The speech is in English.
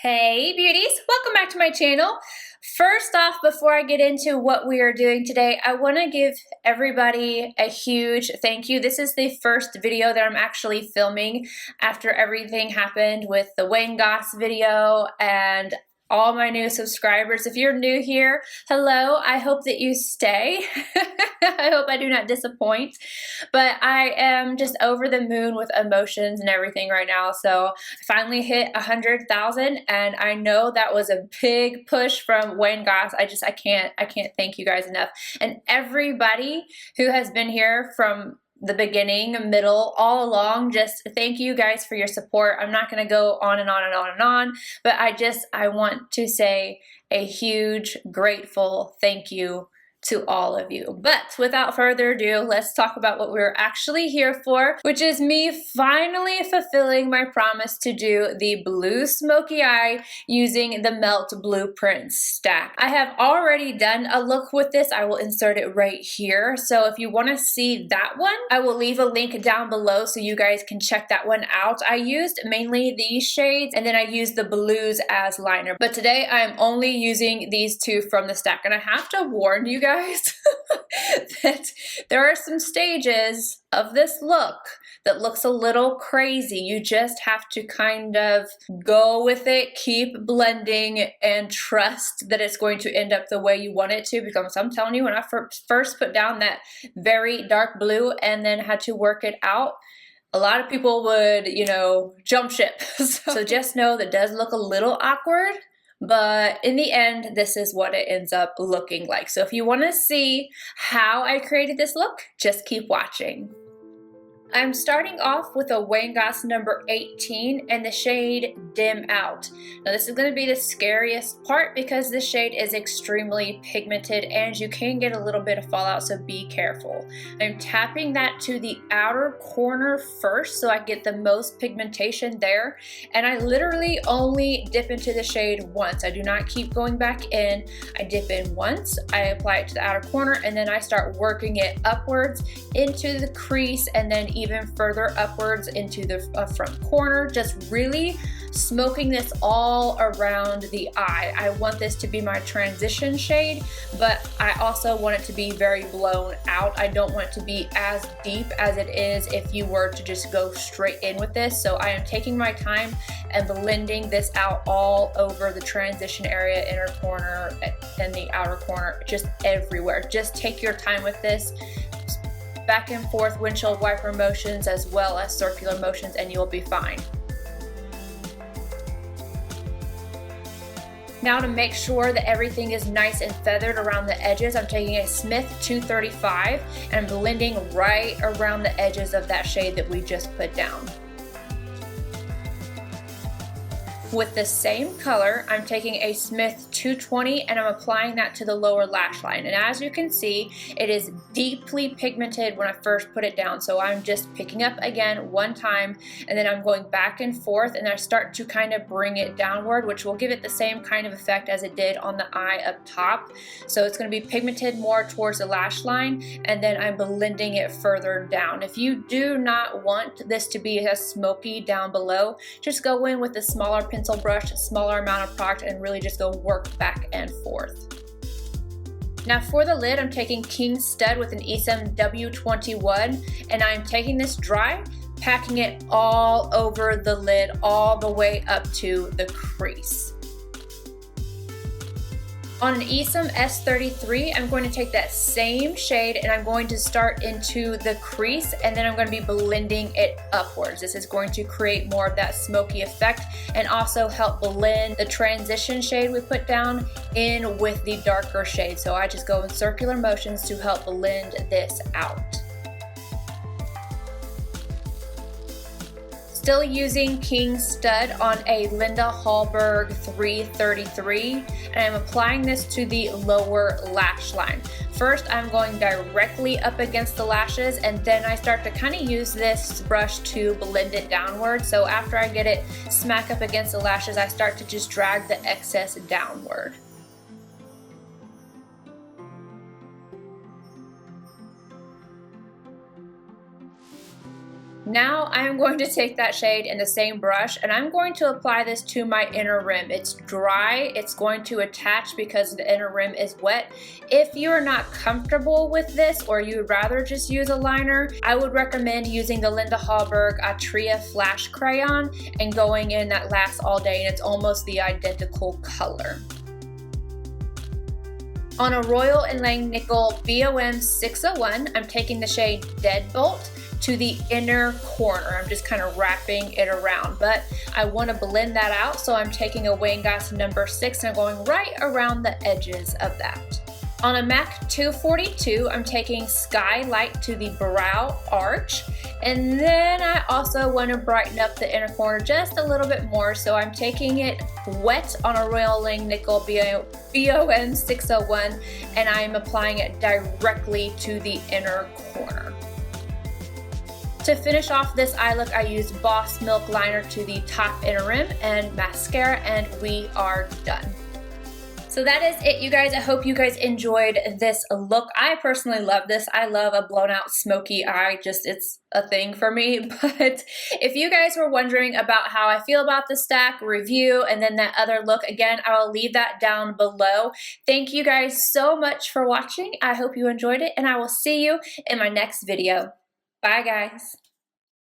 Hey beauties, welcome back to my channel. First off, before I get into what we are doing today, I want to give everybody a huge thank you. This is the first video that I'm actually filming after everything happened with the Wayne Goss video and all my new subscribers. If you're new here, hello, I hope that you stay. I hope I do not disappoint, but I am just over the moon with emotions and everything right now. So I finally hit 100,000 and I know that was a big push from Wayne Goss. I can't thank you guys enough. And everybody who has been here from the beginning, middle, all along, just thank you guys for your support. I'm not going to go on and on and on and on, but I want to say a huge, grateful thank you to all of you. But without further ado, let's talk about what we're actually here for, which is me finally fulfilling my promise to do the Blue Smoky Eye using the Melt Blueprint stack. I have already done a look with this. I will insert it right here. So if you want to see that one, I will leave a link down below so you guys can check that one out. I used mainly these shades and then I used the blues as liner. But today I'm only using these two from the stack. And I have to warn you guys that there are some stages of this look that looks a little crazy. You just have to kind of go with it, keep blending, and trust that it's going to end up the way you want it to, because I'm telling you, when I first put down that very dark blue and then had to work it out, a lot of people would, jump ship. So just know that does look a little awkward. But in the end, this is what it ends up looking like. So if you want to see how I created this look, just keep watching. I'm starting off with a Wayne Goss number 18 and the shade Dim Out. Now this is going to be the scariest part because this shade is extremely pigmented and you can get a little bit of fallout, so be careful. I'm tapping that to the outer corner first so I get the most pigmentation there, and I literally only dip into the shade once. I do not keep going back in. I dip in once, I apply it to the outer corner, and then I start working it upwards into the crease and then even further upwards into the front corner, just really smoking this all around the eye. I want this to be my transition shade, but I also want it to be very blown out. I don't want it to be as deep as it is if you were to just go straight in with this. So I am taking my time and blending this out all over the transition area, inner corner and the outer corner, just everywhere. Just take your time with this. Back and forth windshield wiper motions as well as circular motions, and you'll be fine. Now to make sure that everything is nice and feathered around the edges, I'm taking a Smith 235 and I'm blending right around the edges of that shade that we just put down. With the same color, I'm taking a Smith 220 and I'm applying that to the lower lash line. And as you can see, it is deeply pigmented when I first put it down. So I'm just picking up again one time and then I'm going back and forth and I start to kind of bring it downward, which will give it the same kind of effect as it did on the eye up top. So it's going to be pigmented more towards the lash line and then I'm blending it further down. If you do not want this to be as smoky down below, just go in with a smaller pencil brush, smaller amount of product, and really just go work back and forth. Now for the lid, I'm taking King Stud with an Esom W21 and I'm taking this dry, packing it all over the lid all the way up to the crease. On an Esom S33, I'm going to take that same shade and I'm going to start into the crease and then I'm going to be blending it upwards. This is going to create more of that smoky effect and also help blend the transition shade we put down in with the darker shade. So I just go in circular motions to help blend this out. Still using King Stud on a Linda Hallberg 333 and I'm applying this to the lower lash line. First I'm going directly up against the lashes and then I start to kind of use this brush to blend it downward. So after I get it smack up against the lashes, I start to just drag the excess downward. Now I'm going to take that shade in the same brush and I'm going to apply this to my inner rim. It's dry, it's going to attach because the inner rim is wet. If you're not comfortable with this or you'd rather just use a liner, I would recommend using the Linda Hallberg Atria Flash Crayon and going in that lasts all day, and it's almost the identical color. On a Royal & Langnickel BOM 601, I'm taking the shade Deadbolt to the inner corner. I'm just kind of wrapping it around, but I want to blend that out, so I'm taking a Wayne Goss number 6 and I'm going right around the edges of that. On a MAC 242, I'm taking Skylight to the brow arch, and then I also want to brighten up the inner corner just a little bit more, so I'm taking it wet on a Royal & Langnickel BOM 601, and I'm applying it directly to the inner corner. To finish off this eye look, I used Boss Milk Liner to the top inner rim and mascara, and we are done. So that is it, you guys. I hope you guys enjoyed this look. I personally love this. I love a blown out smoky eye. Just, it's a thing for me. But if you guys were wondering about how I feel about the stack review and then that other look, again, I will leave that down below. Thank you guys so much for watching. I hope you enjoyed it, and I will see you in my next video. Bye, guys.